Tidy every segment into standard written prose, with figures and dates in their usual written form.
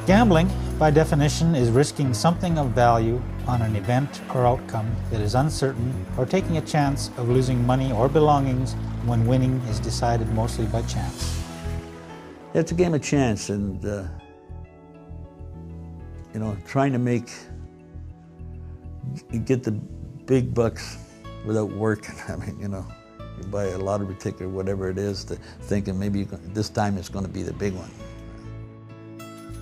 Gambling, by definition, is risking something of value on an event or outcome that is uncertain, or taking a chance of losing money or belongings when winning is decided mostly by chance. It's a game of chance, and trying to get the big bucks without working. I mean, you buy a lottery ticket or whatever it is, thinking maybe this time it's going to be the big one.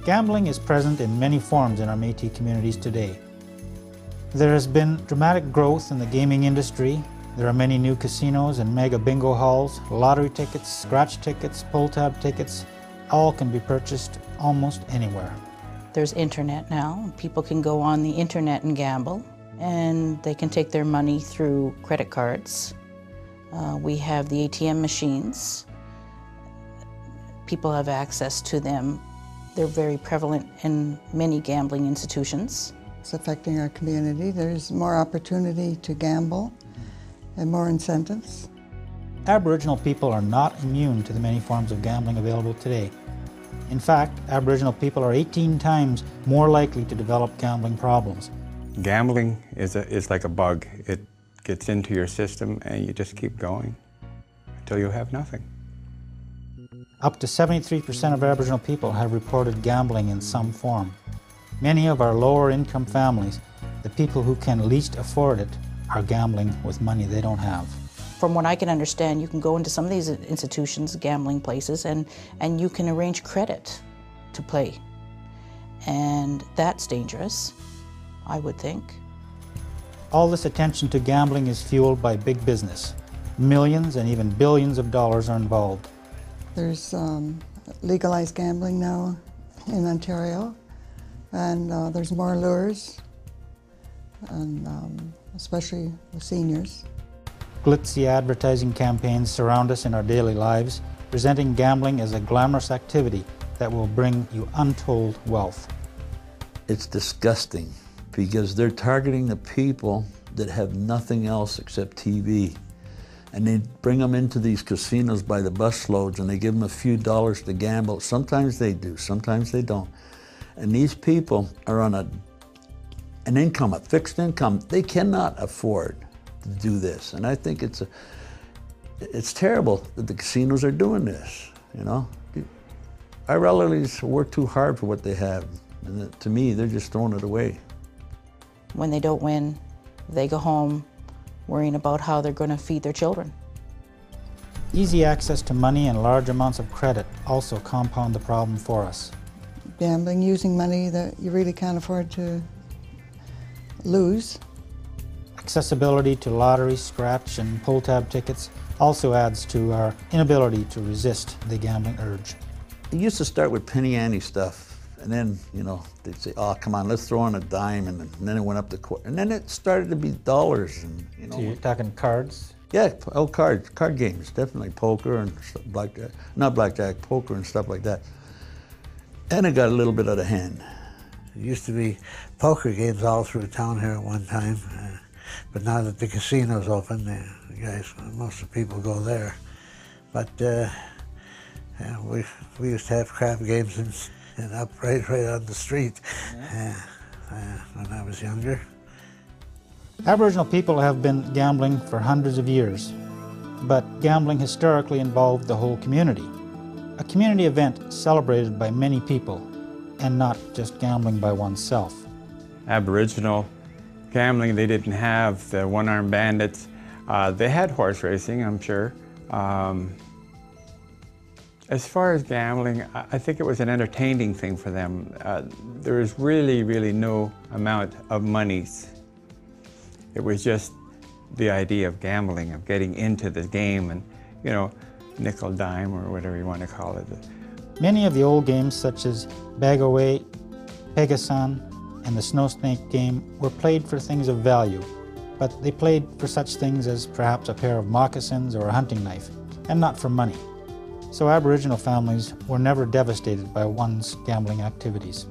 Gambling is present in many forms in our Métis communities today. There has been dramatic growth in the gaming industry. There are many new casinos and mega bingo halls, lottery tickets, scratch tickets, pull-tab tickets. All can be purchased almost anywhere. There's internet now. People can go on the internet and gamble, and they can take their money through credit cards. We have the ATM machines. People have access to them. They're very prevalent in many gambling institutions. It's affecting our community. There's more opportunity to gamble and more incentives. Aboriginal people are not immune to the many forms of gambling available today. In fact, Aboriginal people are 18 times more likely to develop gambling problems. Gambling is like a bug. It gets into your system and you just keep going until you have nothing. Up to 73% of Aboriginal people have reported gambling in some form. Many of our lower income families, the people who can least afford it, are gambling with money they don't have. From what I can understand, you can go into some of these institutions, gambling places, and you can arrange credit to play. And that's dangerous, I would think. All this attention to gambling is fueled by big business. Millions and even billions of dollars are involved. There's legalized gambling now in Ontario, and there's more lures, and especially the seniors. Glitzy advertising campaigns surround us in our daily lives, presenting gambling as a glamorous activity that will bring you untold wealth. It's disgusting because they're targeting the people that have nothing else except TV. And they bring them into these casinos by the busloads and they give them a few dollars to gamble. Sometimes they do, sometimes they don't. And these people are on an income, a fixed income. They cannot afford to do this. And I think it's terrible that the casinos are doing this, Our relatives work too hard for what they have. And to me, they're just throwing it away. When they don't win, they go home worrying about how they're going to feed their children. Easy access to money and large amounts of credit also compound the problem for us. Gambling, using money that you really can't afford to lose. Accessibility to lottery, scratch, and pull-tab tickets also adds to our inability to resist the gambling urge. It used to start with penny ante stuff. And then, they'd say, oh, come on, let's throw on a dime. And then it went up to quarter. And then it started to be dollars. And, So you're talking cards? Yeah, card games, definitely. Poker and blackjack. Not blackjack, poker and stuff like that. And it got a little bit out of hand. There used to be poker games all through town here at one time. But now that the casino's open, most of the people go there. But we used to have crap games and up right on the street when I was younger. Aboriginal people have been gambling for hundreds of years, but gambling historically involved the whole community. A community event celebrated by many people, and not just gambling by oneself. Aboriginal gambling, they didn't have the one-armed bandits. They had horse racing, I'm sure. As far as gambling, I think it was an entertaining thing for them. There was really no amount of monies. It was just the idea of gambling, of getting into the game and, nickel dime or whatever you want to call it. Many of the old games such as Bag Away, Pegasan, and the Snow Snake game were played for things of value, but they played for such things as perhaps a pair of moccasins or a hunting knife, and not for money. So Aboriginal families were never devastated by one's gambling activities.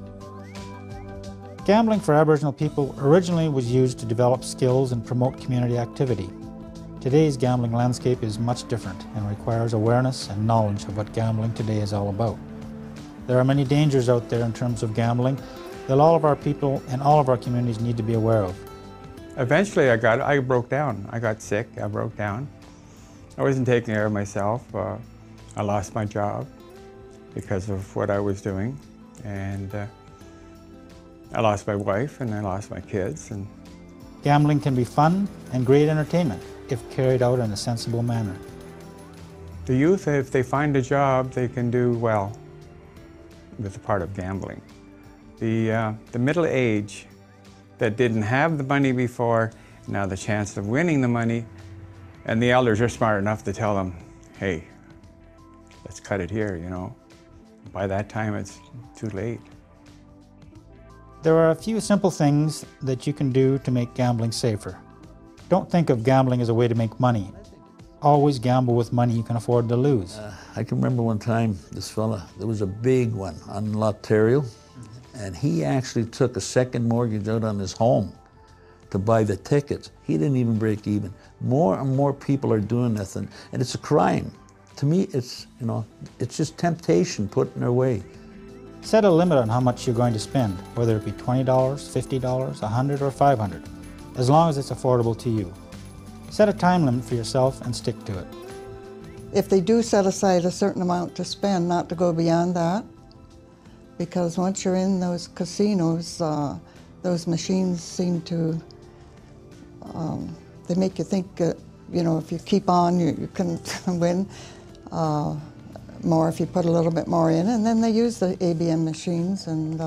Gambling for Aboriginal people originally was used to develop skills and promote community activity. Today's gambling landscape is much different and requires awareness and knowledge of what gambling today is all about. There are many dangers out there in terms of gambling that all of our people and all of our communities need to be aware of. Eventually I broke down. I got sick, I broke down. I wasn't taking care of myself. I lost my job because of what I was doing. And I lost my wife and I lost my kids. And Gambling can be fun and great entertainment if carried out in a sensible manner. the youth, if they find a job, they can do well with the part of gambling. The middle age that didn't have the money before, now the chance of winning the money, and the elders are smart enough to tell them, hey, let's cut it here, you know. By that time, it's too late. There are a few simple things that you can do to make gambling safer. Don't think of gambling as a way to make money. Always gamble with money you can afford to lose. I can remember one time, this fella, there was a big one on Ontario, and he actually took a second mortgage out on his home to buy the tickets. He didn't even break even. More and more people are doing this, and it's a crime. To me, it's, you know, it's just temptation put in their way. Set a limit on how much you're going to spend, whether it be $20, $50, $100, or $500, as long as it's affordable to you. Set a time limit for yourself and stick to it. If they do set aside a certain amount to spend, not to go beyond that, because once you're in those casinos, those machines seem to, they make you think, you know, if you keep on, you can win more if you put a little bit more in, and then they use the ABM machines and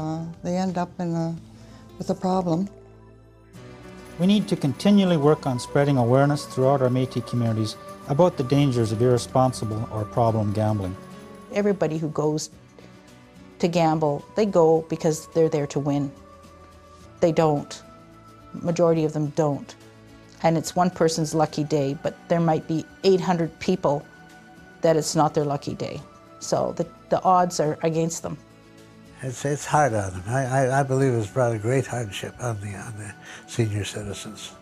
they end up with a problem. We need to continually work on spreading awareness throughout our Métis communities about the dangers of irresponsible or problem gambling. Everybody who goes to gamble, they go because they're there to win. They don't. Majority of them don't. And it's one person's lucky day, but there might be 800 people that it's not their lucky day. So the odds are against them. It's hard on them. I believe it's brought a great hardship on the senior citizens.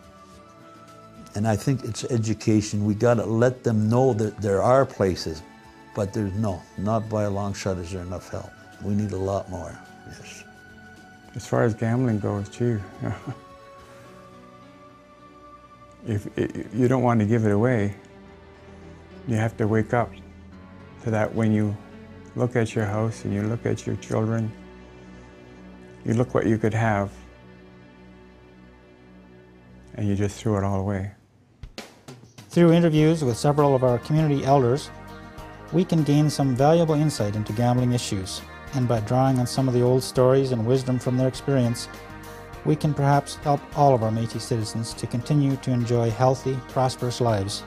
And I think it's education. We gotta let them know that there are places, but there's not by a long shot is there enough help. We need a lot more, yes. As far as gambling goes, gee, if you don't want to give it away, you have to wake up to that when you look at your house and you look at your children, you look what you could have, and you just threw it all away. Through interviews with several of our community elders, we can gain some valuable insight into gambling issues, and by drawing on some of the old stories and wisdom from their experience, we can perhaps help all of our Métis citizens to continue to enjoy healthy, prosperous lives,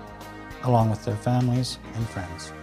along with their families and friends.